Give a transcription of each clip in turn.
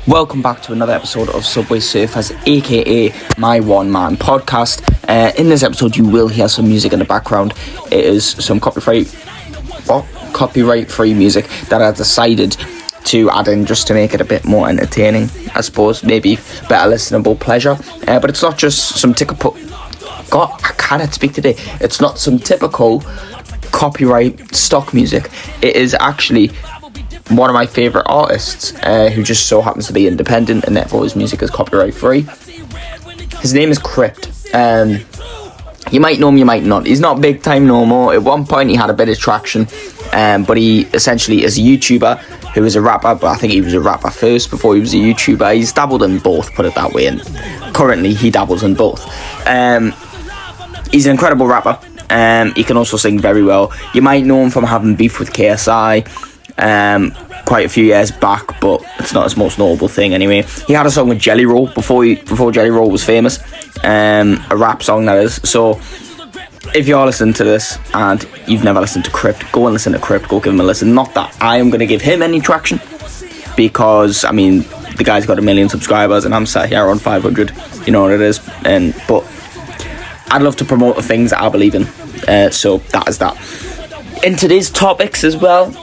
Welcome back to another episode of Subway Surfers, aka my one-man podcast. In this episode, you will hear some music in the background. It is some copyright-free music that I decided to add in just to make it a bit more entertaining, I suppose, maybe better listenable pleasure. But it's not just some typical... God, I cannot speak today. It's not some typical copyright stock music. It is actually one of my favourite artists who just so happens to be independent and therefore his music is copyright free. His name is Crypt. You might know him, you might not. He's not big time no more. At one point he had a bit of traction, but he essentially is a YouTuber who is a rapper, but I think he was a rapper first before he was a YouTuber. He's dabbled in both, put it that way, and currently he dabbles in both. He's an incredible rapper. He can also sing very well. You might know him from having beef with KSI quite a few years back, but it's not his most notable thing anyway. He had a song with Jelly Roll before Jelly Roll was famous, a rap song that is. So if you're listening to this and you've never listened to Crypt, go and listen to Crypt, go give him a listen. Not that I am going to give him any traction, because I mean the guy's got 1 million subscribers and I'm sat here on 500, you know what it is. But I'd love to promote the things that I believe in, so that is that. In today's topics as well,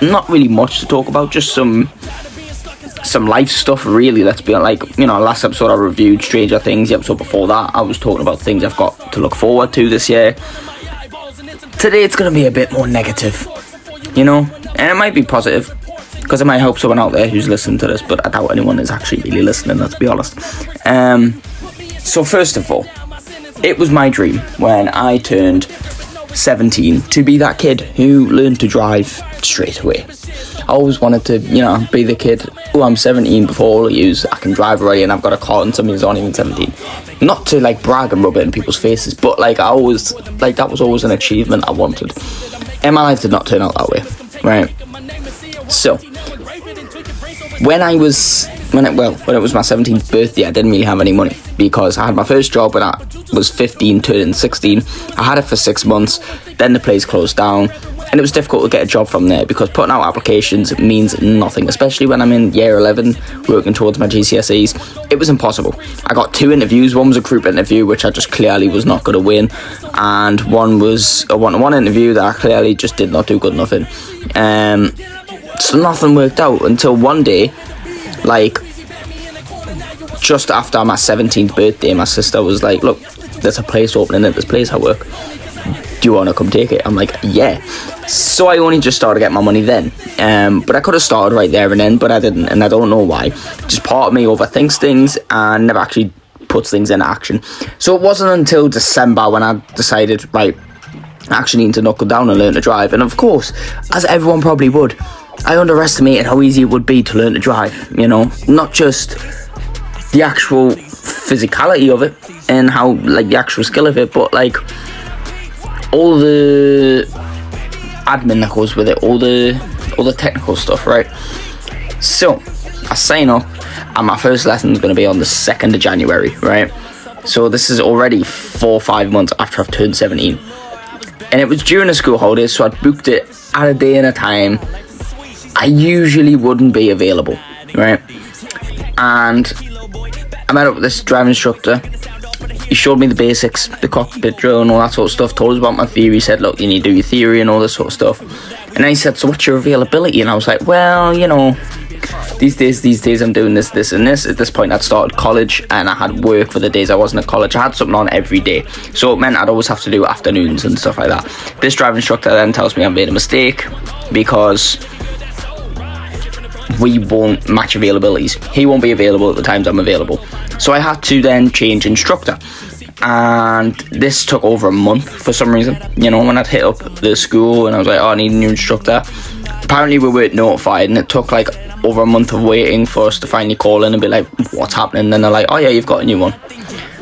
not really much to talk about, just some life stuff really. Let's be like, you know, last episode I reviewed Stranger Things. The episode before that I was talking about things I've got to look forward to this year. Today it's going to be a bit more negative, you know, and it might be positive because it might help someone out there who's listening to this, but I doubt anyone is actually really listening, let's be honest. So first of all, it was my dream when I turned 17 to be that kid who learned to drive straight away. I always wanted to, you know, be the kid, oh, I'm 17 before all of yous, I can drive already and I've got a car, and somebody's not even 17. Not to like brag and rub it in people's faces, but like that was always an achievement I wanted. And my life did not turn out that way, right? So when it was my 17th birthday, I didn't really have any money because I had my first job when I was 15, turning 16. I had it for 6 months, then the place closed down, and it was difficult to get a job from there because putting out applications means nothing, especially when I'm in year 11 working towards my GCSEs. It was impossible. I got 2 interviews. One was a group interview, which I just clearly was not going to win, and one was a one-to-one interview that I clearly just did not do good enough in. So nothing worked out until one day, like just after my 17th birthday, my sister was like, look, there's a place opening at this place I work, do you want to come take it? I'm like, yeah. So I only just started getting my money then, but I could have started right there and then, but I didn't, and I don't know why. Just part of me overthinks things and never actually puts things into action. So it wasn't until December when I decided, right, I actually need to knuckle down and learn to drive. And of course, as everyone probably would, I underestimated how easy it would be to learn to drive, you know, not just the actual physicality of it and how, like, the actual skill of it, but like all the admin that goes with it, all the technical stuff, right? So I sign up and my first lesson is going to be on the 2nd of January, right? So this is already 4 or 5 months after I've turned 17, and it was during the school holidays, so I booked it at a day and a time I usually wouldn't be available, right? And I met up with this driving instructor. He showed me the basics, the cockpit drill and all that sort of stuff, told us about my theory. He said, look, you need to do your theory and all this sort of stuff. And then he said, so what's your availability? And I was like, well, you know, these days I'm doing this and this. At this point I'd started college and I had work for the days I wasn't at college. I had something on every day, so it meant I'd always have to do afternoons and stuff like that. This driving instructor then tells me I made a mistake because we won't match availabilities. He won't be available at the times I'm available. So I had to then change instructor. And this took over a month for some reason. You know, when I'd hit up the school and I was like, oh, I need a new instructor. Apparently we weren't notified, and it took like over a month of waiting for us to finally call in and be like, what's happening? And then they're like, oh yeah, you've got a new one.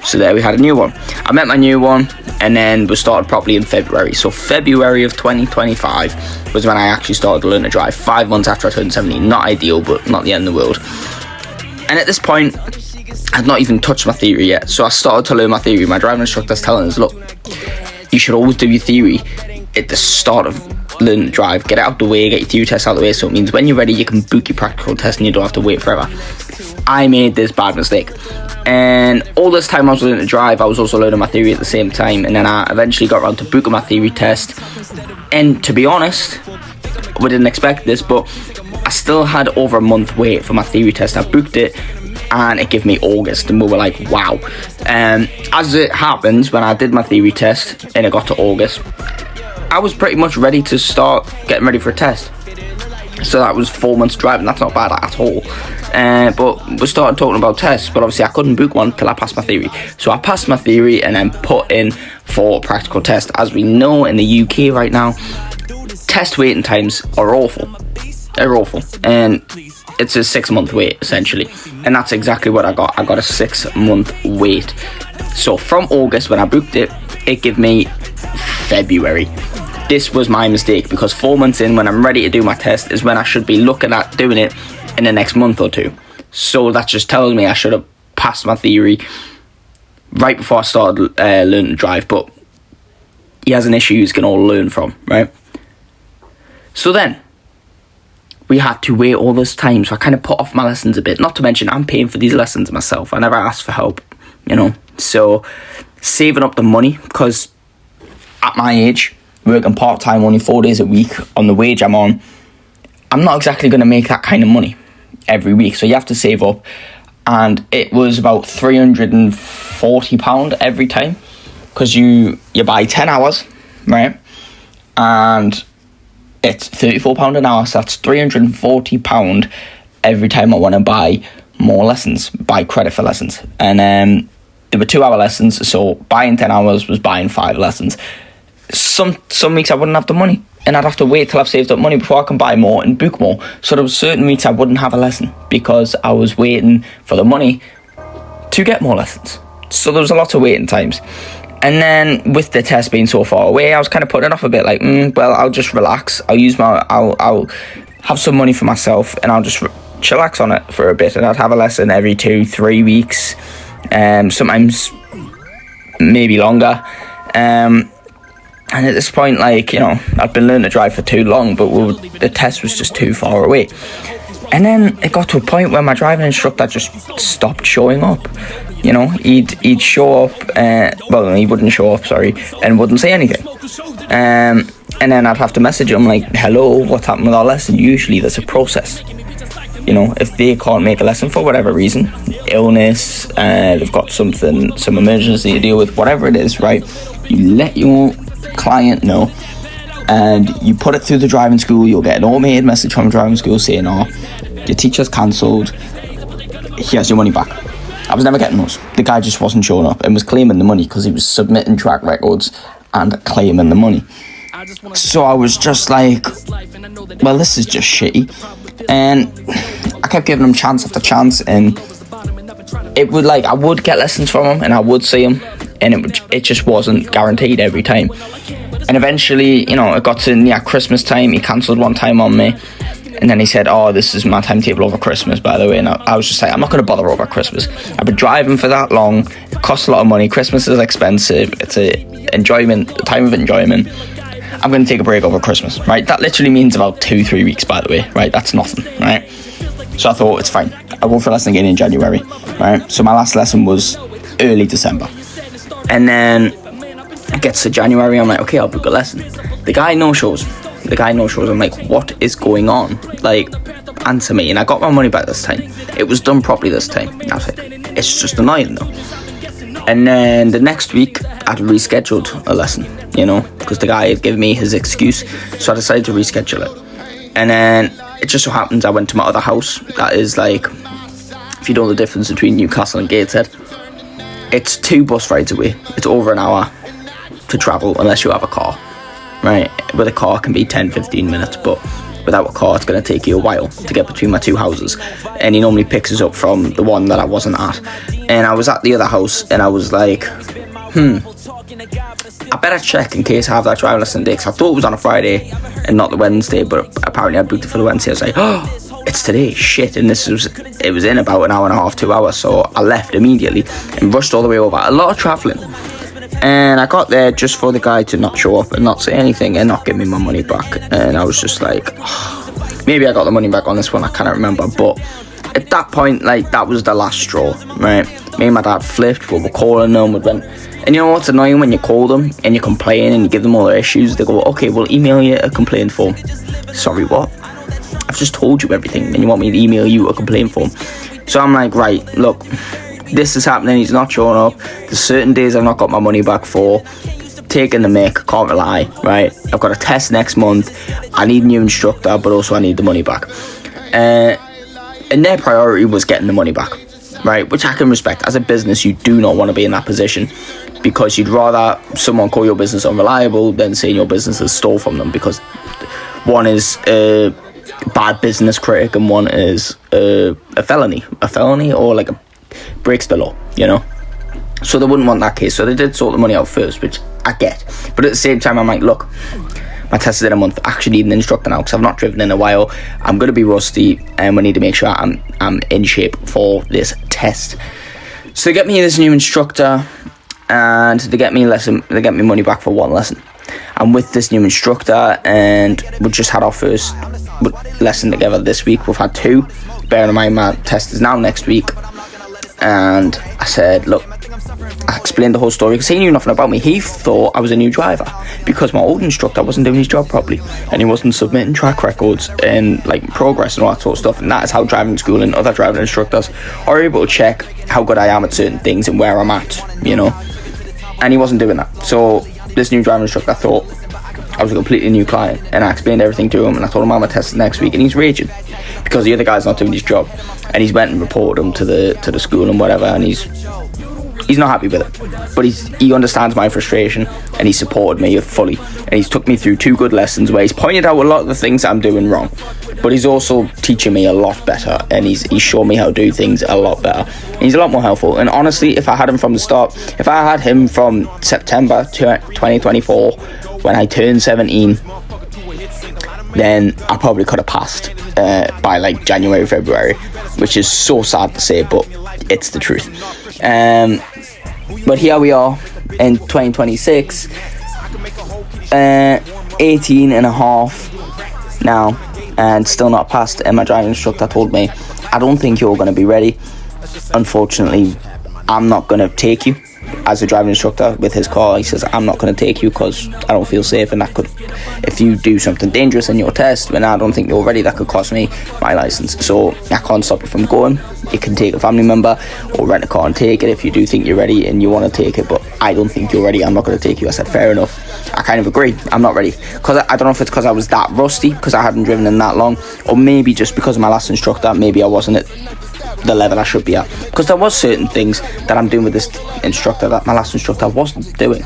So there we had a new one. I met my new one, and then we started properly in February. So February of 2025 was when I actually started to learn to drive. 5 months after I turned 17. Not ideal, but not the end of the world. And at this point, I'd not even touched my theory yet. So I started to learn my theory. My driving instructor's telling us, look, you should always do your theory at the start of learning to drive. Get it out the way, get your theory test out the way, so it means when you're ready you can book your practical test and you don't have to wait forever. I made this bad mistake. And all this time I was learning to drive, I was also learning my theory at the same time. And then I eventually got around to booking my theory test. And to be honest, we didn't expect this, but I still had over a month wait for my theory test. I booked it and it gave me August, and we were like, wow. As it happens, when I did my theory test and it got to August, I was pretty much ready to start getting ready for a test. So that was 4 months driving. That's not bad at all. But we started talking about tests, but obviously I couldn't book one till I passed my theory. So I passed my theory and then put in for practical test. As we know, in the UK right now, test waiting times are awful. They're awful. And it's a 6 month wait, essentially. And that's exactly what I got. I got a 6 month wait. So from August, when I booked it, it gave me February. This was my mistake, because 4 months in, when I'm ready to do my test, is when I should be looking at doing it in the next month or two. So that just tells me I should have passed my theory right before I started learning to drive. But he has an issue he's going to all learn from, right? So then we had to wait all this time, so I kind of put off my lessons a bit. Not to mention, I'm paying for these lessons myself. I never asked for help, you know. So saving up the money, because at my age, working part-time only 4 days a week on the wage I'm on, I'm not exactly going to make that kind of money every week. So you have to save up. And it was about £340 every time, because you buy 10 hours, right? And it's £34 an hour, so that's £340 every time I want to buy more lessons, buy credit for lessons. And there were 2 hour lessons, so buying 10 hours was buying 5 lessons. Some weeks I wouldn't have the money, and I'd have to wait till I've saved up money before I can buy more and book more. So there were certain weeks I wouldn't have a lesson because I was waiting for the money to get more lessons. So there was a lot of waiting times. And then with the test being so far away, I was kind of putting it off a bit, like, well, I'll just relax. I'll have some money for myself, and I'll just chillax on it for a bit. And I'd have a lesson every 2-3 weeks, sometimes maybe longer. And at this point, like, you know, I'd been learning to drive for too long, but the test was just too far away. And then it got to a point where my driving instructor just stopped showing up. You know, he'd show up, well, he wouldn't show up, and wouldn't say anything. And then I'd have to message him, like, hello, what's happened with our lesson? Usually there's a process. You know, if they can't make a lesson for whatever reason, illness, they've got some emergency to deal with, whatever it is, right? You let your client know, and you put it through the driving school. You'll get an automated message from the driving school saying, oh, your teacher's cancelled, here's your money back. I was never getting those. The guy just wasn't showing up and was claiming the money because he was submitting track records and claiming the money. So I was just like, well, this is just shitty. And I kept giving him chance after chance, and it would, like, I would get lessons from him and I would see him, and it just wasn't guaranteed every time. And eventually, you know, it got to near Christmas time. He cancelled one time on me, and then he said, oh, this is my timetable over Christmas, by the way. And I was just like, I'm not going to bother over Christmas. I've been driving for that long. It costs a lot of money. Christmas is expensive. It's a time of enjoyment. I'm going to take a break over Christmas, right? That literally means about 2-3 weeks, by the way, right? That's nothing, right? So I thought, it's fine. I'll go for a lesson again in January, right? So my last lesson was early December. And then it gets to January, I'm like, okay, I'll book a lesson. The guy no-shows. I'm like, what is going on? Like, answer me. And I got my money back this time. It was done properly this time. And I was like, it's just annoying though. And then the next week, I'd rescheduled a lesson, you know, because the guy had given me his excuse. So I decided to reschedule it. And then it just so happens I went to my other house. That is, like, if you know the difference between Newcastle and Gateshead, it's 2 bus rides away. It's over an hour to travel unless you have a car, right? With a car it can be 10-15 minutes, but without a car it's going to take you a while to get between my 2 houses. And he normally picks us up from the one that I wasn't at. And I was at the other house and I was like, I better check in case I have that driving lesson day, because I thought it was on a Friday and not the Wednesday, but apparently I booked it for the Wednesday. I was like, oh, it's today, shit. And it was in about an hour and a half, 2 hours. So I left immediately and rushed all the way over. A lot of travelling. And I got there just for the guy to not show up and not say anything and not give me my money back. And I was just like, maybe I got the money back on this one, I cannot remember. But at that point, like, that was the last straw, right? Me and my dad flipped. We were calling them. We went, and you know what's annoying? When you call them and you complain and you give them all their issues, they go, okay, we'll email you a complaint form. Sorry, what? I've just told you everything and you want me to email you a complaint form. So I'm like, right, look, this is happening. He's not showing up. There's certain days I've not got my money back for. Taking the mic, can't rely, right? I've got a test next month. I need a new instructor, but also I need the money back. And their priority was getting the money back, right? Which I can respect. As a business, you do not want to be in that position, because you'd rather someone call your business unreliable than saying your business is stole from them, because one is a bad business critic and one is a felony or like a breaks the law, you know. So they wouldn't want that case, so they did sort the money out first, which I get. But at the same time, I'm like, look, my test is in a month. I actually need an instructor now because I've not driven in a while. I'm going to be rusty and we need to make sure I'm in shape for this test. So they get me this new instructor and they get me money back for one lesson. I'm with this new instructor and we just had our first lesson together this week. We've had 2. Bearing in mind my test is now next week. And I said, look, I explained the whole story because he knew nothing about me. He thought I was a new driver because my old instructor wasn't doing his job properly and he wasn't submitting track records and like progress and all that sort of stuff. And that is how driving school and other driving instructors are able to check how good I am at certain things and where I'm at, you know. And he wasn't doing that. So this new driving instructor thought I was a completely new client, and I explained everything to him and I told him I'm a test next week, and he's raging because the other guy's not doing his job, and he's went and reported him to the school and whatever, and he's not happy with it, but he understands my frustration and he supported me fully, and he's took me through 2 good lessons where he's pointed out a lot of the things I'm doing wrong, but he's also teaching me a lot better, and he's shown me how to do things a lot better, and he's a lot more helpful. And honestly, if I had him from the start, if I had him from September 2024 when I turned 17, then I probably could have passed by like January, February, which is so sad to say, but it's the truth. But here we are in 2026, 18 and a half now, and still not passed. And my driving instructor told me, I don't think you're going to be ready. Unfortunately, I'm not going to take you as a driving instructor with his car. He says, I'm not going to take you because I don't feel safe, and that could, if you do something dangerous in your test when I don't think you're ready, that could cost me my license. So I can't stop you from going. You can take a family member or rent a car and take it if you do think you're ready and you want to take it, but I don't think you're ready. I'm not going to take you. I said, fair enough. I kind of agree. I'm not ready, because I don't know if it's because I was that rusty, because I hadn't driven in that long, or maybe just because of my last instructor, maybe I wasn't at the level I should be at, because there was certain things that I'm doing with this instructor that my last instructor wasn't doing,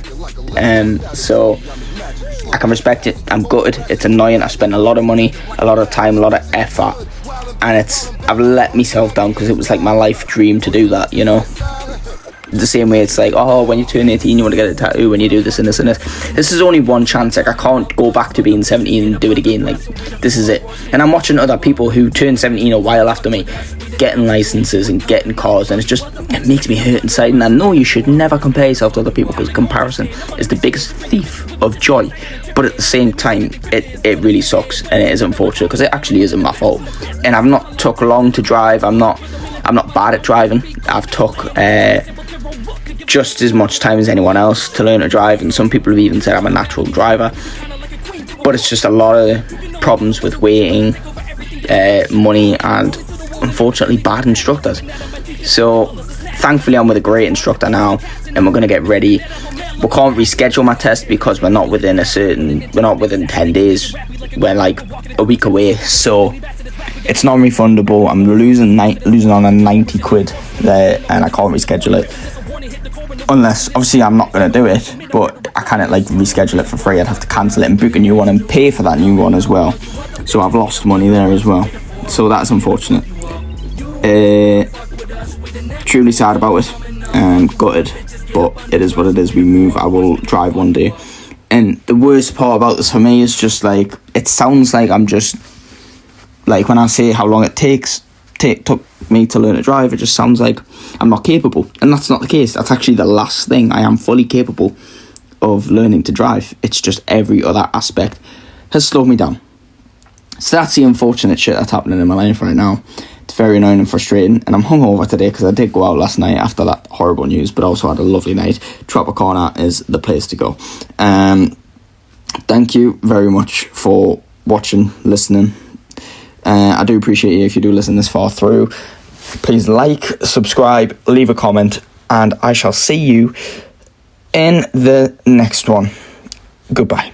so I can respect it. I'm gutted. It's annoying. I spent a lot of money, a lot of time, a lot of effort, and I've let myself down because it was like my life dream to do that, you know. The same way it's like, oh, when you turn 18 you want to get a tattoo, when you do this and this and this. This is only one chance. Like, I can't go back to being 17 and do it again. Like, this is it. And I'm watching other people who turn 17 a while after me getting licenses and getting cars, and it makes me hurt inside. And I know you should never compare yourself to other people, because comparison is the biggest thief of joy. But at the same time, it really sucks, and it is unfortunate, because it actually isn't my fault. And I've not took long to drive. I'm not bad at driving. I've took just as much time as anyone else to learn to drive, and some people have even said I'm a natural driver, but it's just a lot of problems with waiting, money, and unfortunately bad instructors. So thankfully I'm with a great instructor now, and we're going to get ready. We can't reschedule my test because we're not within 10 days. We're like a week away, so it's non-refundable. I'm losing on a 90 quid there, and I can't reschedule it. Unless, obviously, I'm not going to do it, but I can't like reschedule it for free. I'd have to cancel it and book a new one and pay for that new one as well. So I've lost money there as well. So that's unfortunate. Truly sad about it, and gutted, but it is what it is. We move. I will drive one day. And the worst part about this for me is just like, it sounds like I'm just, like when I say how long it took me to learn to drive, it just sounds like I'm not capable, and that's not the case. That's actually the last thing. I am fully capable of learning to drive. It's just every other aspect has slowed me down. So that's the unfortunate shit that's happening in my life right now. It's very annoying and frustrating, and I'm hungover today because I did go out last night after that horrible news, but also had a lovely night. Tropicana is the place to go. Thank you very much for watching, listening. I do appreciate you if you do listen this far through. Please like, subscribe, leave a comment, and I shall see you in the next one. Goodbye.